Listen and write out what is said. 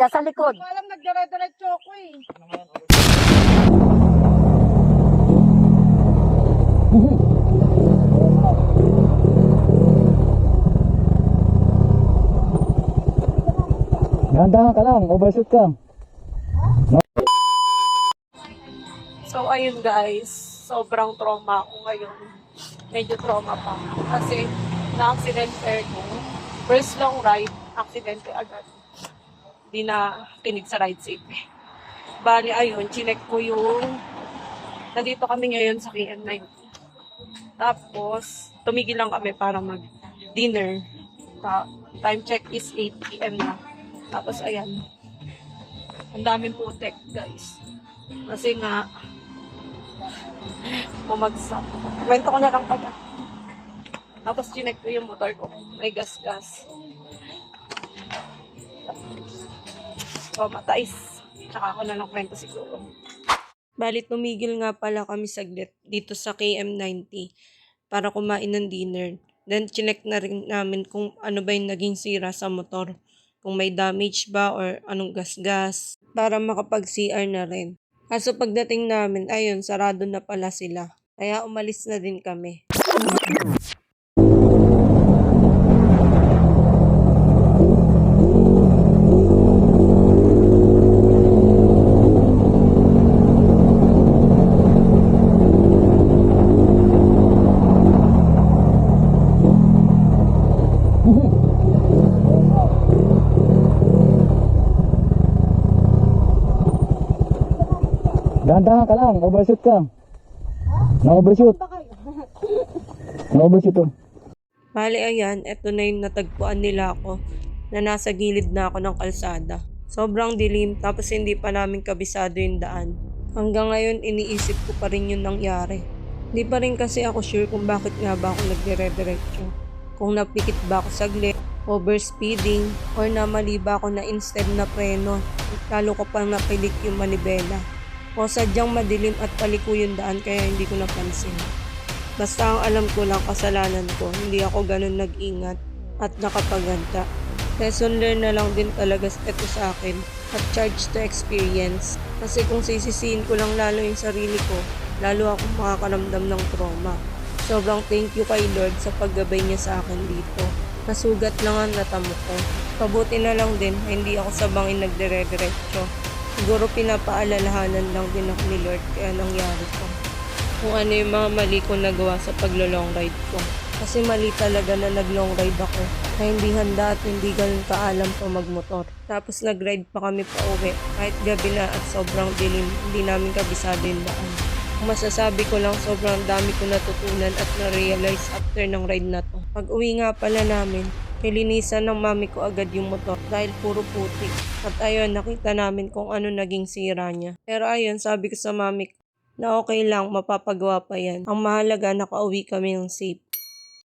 siya sa likod. Hindi ko alam, nagdire-diretso ako eh. Dahan-dahan ka lang, overshoot ka. So, ayun guys, sobrang trauma ako ngayon. Medyo trauma pa. Kasi, na-accidente ko. First long ride, accidente agad. Hindi na kinig sa ride safe. Bali, ayun, chinek ko yung... Nandito kami ngayon sa KM90. Tapos, tumigil lang kami para mag-dinner. Time check is 8 PM na. Tapos, ayan. Ang daming putek, guys. Kasi nga, bumagsak. Kwento ko na lang pala. Tapos, chinek ko yung motor ko. May gas-gas. Traumatized. Tsaka ako na lang kwento siguro. Bali, tumigil nga pala kami saglit dito sa KM90 para kumain ng dinner. Then, chinek na rin namin kung ano ba yung naging sira sa motor. Kung may damage ba or anong gas-gas para makapag-CR na rin. Kaso pagdating namin, ayun, sarado na pala sila. Kaya umalis na din kami. Dahan-dahan ka lang, overshoot ka. Na-overshoot. Na-overshoot to. Bali, ayan, eto na yung natagpuan nila ako na nasa gilid na ako ng kalsada. Sobrang dilim, tapos hindi pa namin kabisado yung daan. Hanggang ngayon, iniisip ko pa rin yung nangyari. Hindi pa rin kasi ako sure kung bakit nga ba ako nagdire-diretso. Kung napikit ba ako saglit, overspeeding, or namali ba ako na instead na preno, lalo ko pang napilik yung manibela. O sadyang madilim at paliko yung daan kaya hindi ko napansin. Basta ang alam ko lang kasalanan ko, hindi ako ganun nag-ingat at nakapaganda. Lesson learned na lang din talaga ito sa akin at charge to experience. Kasi kung sisisihin ko lang lalo yung sarili ko, lalo ako makakaramdam ng trauma. Sobrang thank you kay Lord sa paggabay niya sa akin dito. Nasugat lang ang natamo ko. Pabuti na lang din, hindi ako sa bangin nagdire-diretso. Siguro pinapaalalahanan lang din ako ni Lord kaya nangyari ko. Kung ano yung mga mali ko nagawa sa paglo-long ride ko. Kasi mali talaga na nag-long ride ako. Na hindi handa at hindi ganun kaalam pa magmotor. Tapos nag-ride pa kami pa uwi. Kahit gabi na at sobrang dilim, hindi namin kabisado yung daan. Kung masasabi ko lang sobrang dami ko natutunan at na-realize after ng ride na to. Pag uwi nga pala namin, nilinisan ng mami ko agad yung motor dahil puro putik. At ayun, nakita namin kung ano naging sira niya. Pero ayun, sabi ko sa mami ko na okay lang, mapapagawa pa yan. Ang mahalaga, nakauwi kami ng safe.